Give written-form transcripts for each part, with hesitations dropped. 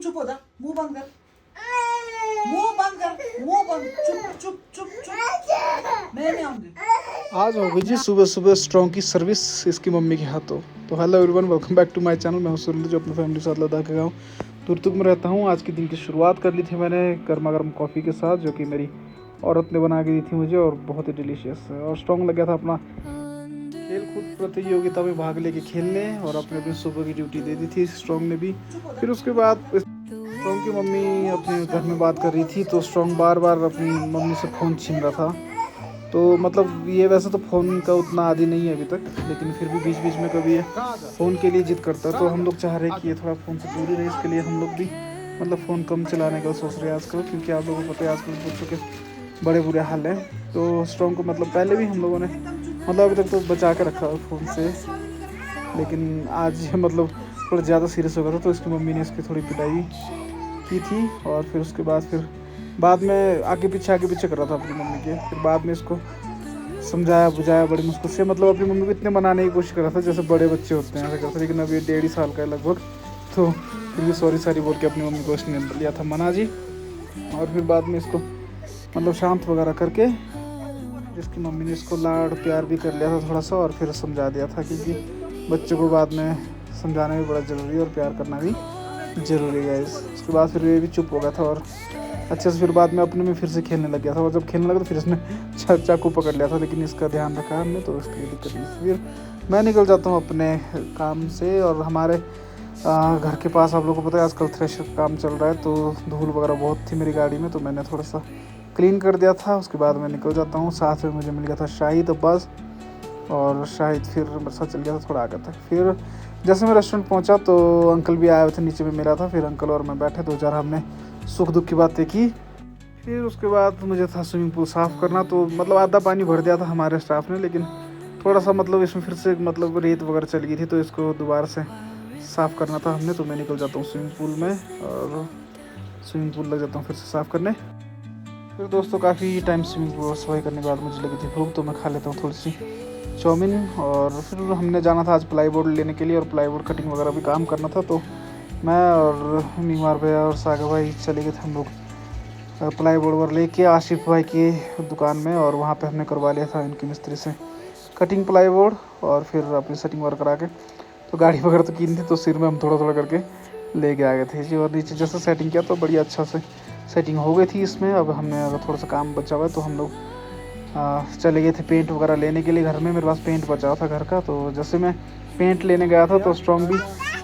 चुप हो जा, मुंह बंद कर, मुंह बंद कर, मुंह बंद, चुप चुप चुप चुप, मैं नहीं आऊंगी। आज हो गई जी सुबह सुबह स्ट्रॉन्ग की सर्विस इसकी मम्मी के हाथों। तो hello everyone, welcome back to my channel. मैं हूं सुरेंद्र, जो अपनी फैमिली के साथ लद्दाख के गाँव तुर्तुक में रहता हूं। आज के दिन की शुरुआत कर ली थी मैंने गर्मा गर्म कॉफ़ी के साथ, जो कि मेरी औरत ने बना के दी थी मुझे, और बहुत ही डिलीशियस। और स्ट्रॉन्ग लग गया था अपना खेल कूद प्रतियोगिता में भाग लेके खेलने, और अपने अपनी सुबह की ड्यूटी दे दी थी स्ट्रॉन्ग ने भी। फिर उसके बाद स्ट्रॉन्ग की मम्मी अपने घर में बात कर रही थी, तो स्ट्रॉन्ग बार बार अपनी मम्मी से फ़ोन छीन रहा था। तो मतलब ये वैसे तो फ़ोन का उतना आदी नहीं है अभी तक, लेकिन फिर भी बीच बीच में कभी ये फ़ोन के लिए जिद करता है। तो हम लोग चाह रहे हैं कि ये थोड़ा फ़ोन से दूर ही रहे। इसके लिए हम लोग भी मतलब फ़ोन कम चलाने का सोच रहे हैं आजकल, क्योंकि आप लोगों को पता है आजकल बच्चों के बड़े बुरे हाल हैं। तो स्ट्रॉन्ग को मतलब पहले भी हम लोगों ने मतलब अभी तक तो बचा के रखा फ़ोन से, लेकिन आज मतलब थोड़ा ज़्यादा सीरियस हो गया था। तो इसकी मम्मी ने इसकी थोड़ी पिटाई की थी, और फिर उसके बाद में आगे पीछे कर रहा था अपनी मम्मी के। फिर बाद में इसको समझाया बुझाया बड़ी मुश्किल से, मतलब अपनी मम्मी को इतने मनाने की कोशिश कर रहा था जैसे बड़े बच्चे होते हैं ऐसा करता, लेकिन अभी 1.5 साल का है लगभग। तो फिर भी सॉरी बोल के अपनी मम्मी को इसने लिया था मना जी। और फिर बाद में इसको मतलब शांत वगैरह करके जिसकी मम्मी ने इसको लाड़ प्यार भी कर लिया था थोड़ा सा, और फिर समझा दिया था, क्योंकि बच्चों को बाद में समझाना भी बड़ा ज़रूरी है और प्यार करना भी ज़रूरी है। उसके बाद फिर ये भी चुप हो गया था और अच्छे से फिर बाद में अपने में फिर से खेलने लग गया था। और जब खेलने लगा तो फिर इसने चाकू पकड़ लिया था, लेकिन इसका ध्यान रखा हमने, तो इसके लिए दिक्कत नहीं। फिर मैं निकल जाता हूँ अपने काम से। और हमारे घर के पास आप लोगों को पता है आजकल थ्रेशर काम चल रहा है, तो धूल वगैरह बहुत थी मेरी गाड़ी में, तो मैंने थोड़ा सा क्लीन कर दिया था। उसके बाद मैं निकल जाता हूँ। साथ में मुझे मिल गया था शाहिद अब्बास, और शाहिद फिर मेरे साथ चल गया था थोड़ा आगे तक। फिर जैसे मैं रेस्टोरेंट पहुँचा तो अंकल भी आए हुए थे, नीचे में मिला था। फिर अंकल और मैं बैठे, 2-4 हमने सुख दुख की बातें की। फिर उसके बाद मुझे था स्विमिंग पूल साफ़ करना, तो मतलब आधा पानी भर दिया था हमारे स्टाफ ने, लेकिन थोड़ा सा मतलब इसमें फिर से मतलब रेत वगैरह चल गई थी, तो इसको दोबारा से साफ़ करना था हमने। तो मैं निकल जाता हूँ स्विमिंग पूल में, और स्विमिंग पूल लग जाता हूँ फिर से साफ़ करने। फिर दोस्तों काफ़ी टाइम स्विमिंग पूल सफाई करने के बाद मुझे लगी थी भूख, तो मैं खा लेता हूँ थोड़ी सी चाउमीन। और फिर हमने जाना था आज प्लाईवुड लेने के लिए, और प्लाईवुड कटिंग वगैरह भी काम करना था। तो मैं और मीमार भैया और सागर भाई चले गए थे हम लोग प्लाईवुड वगैरह लेके आशिफ भाई की दुकान में, और वहाँ पे हमने करवा लिया था इनके मिस्त्री से कटिंग प्लाईवुड, और फिर अपनी सेटिंग वगैरह करा के तो गाड़ी वगैरह तो कीन थी, तो सिर में हम थोड़ा थोड़ा करके लेके आ गए थे जी। और नीचे जैसे सेटिंग किया तो बड़ी अच्छा से सेटिंग हो गई थी इसमें। अब हमने अगर थोड़ा सा काम बचा हुआ है तो हम लोग चले गए थे पेंट वगैरह लेने के लिए। घर में मेरे पास पेंट बचा हुआ था घर का, तो जैसे मैं पेंट लेने गया था तो स्ट्रॉन्ग भी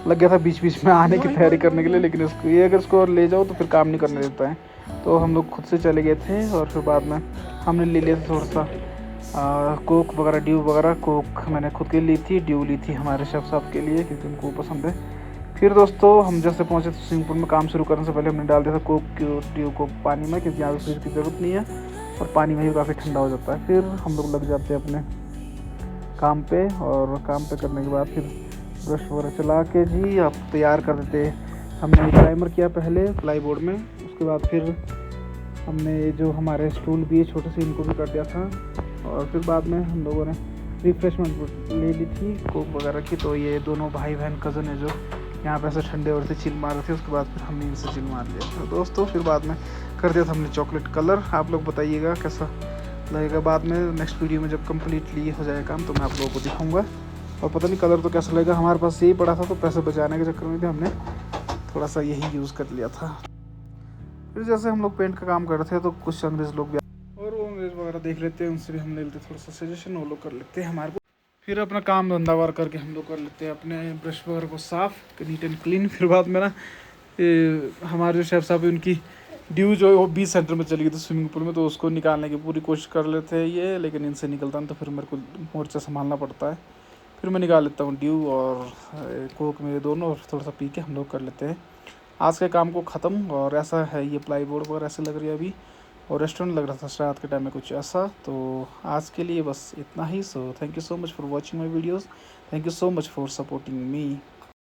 लग गया था बीच बीच में आने की तैयारी करने के लिए, लेकिन इसको ये अगर इसको और ले जाओ तो फिर काम नहीं करने देता है। तो हम लोग खुद से चले गए थे, और फिर बाद में हमने ले लिया था थोड़ा सा कोक वगैरह, ड्यू वगैरह। कोक मैंने खुद के लिए ली थी, ड्यू ली थी हमारे शेफ साहब के लिए, क्योंकि उनको पसंद है। फिर दोस्तों हम जैसे पहुँचे तो स्विमिंग पूल में काम शुरू करने से पहले हमने डाल दिया था कोक ड्यू को पानी में, क्योंकि यहाँ पे फ्रिज की ज़रूरत नहीं है और पानी में ही काफ़ी ठंडा हो जाता है। फिर हम लोग लग जाते हैं अपने काम पे, और काम पे करने के बाद फिर ब्रश वगैरह चला के जी आप तैयार कर देते। हमने प्राइमर किया पहले प्लाईवुड में, उसके बाद फिर हमने जो हमारे स्टूल भी छोटे से इनको भी कर दिया था, और फिर बाद में हम लोगों ने रिफ्रेशमेंट ले ली थी कोक वगैरह की। तो ये दोनों भाई बहन कज़न है जो यहाँ पे ऐसे ठंडे और से चिल मार रहे थे, उसके बाद फिर हमने इनसे चिल मार लिया था दोस्तों। फिर बाद में कर दिया था हमने चॉकलेट कलर। आप लोग बताइएगा कैसा लगेगा बाद में। नेक्स्ट वीडियो में जब कम्प्लीटली हो जाए काम तो मैं आप लोगों को दिखाऊंगा, और पता नहीं कलर तो कैसा लगेगा। हमारे पास यही पड़ा था, तो पैसे बचाने के चक्कर में भी हमने थोड़ा सा यही यूज़ कर लिया था। फिर जैसे हम लोग पेंट का काम कर रहे थे तो कुछ अंग्रेज़ लोग भी, और वो अंग्रेज़ वगैरह देख लेते हैं, उनसे भी हम ले लेते थोड़ा सा सजेशन, वो लोग कर लेते हैं हमारे को। फिर अपना काम धंधा वार करके हम लोग कर लेते हैं अपने ब्रश वगैरह को साफ़ नीट एंड क्लीन। फिर बाद में ना हमारे जो शेफ साहब है उनकी ड्यू जो है वो 20 सेंटर में चली गई थी स्विमिंग पूल में, तो उसको निकालने की पूरी कोशिश कर लेते हैं ये, लेकिन इनसे निकलता नहीं, तो फिर मेरे को मोर्चा संभालना पड़ता है। फिर मैं निकाल लेता हूँ ड्यू और कोक मेरे दोनों, और थोड़ा सा पी के हम लोग कर लेते हैं आज के काम को ख़त्म। और ऐसा है ये प्लाईवुड वगैरह ऐसे लग रही है अभी, और रेस्टोरेंट लग रहा था रात के टाइम में कुछ ऐसा। तो आज के लिए बस इतना ही। So thank you so much for watching my videos, thank you so much for supporting me.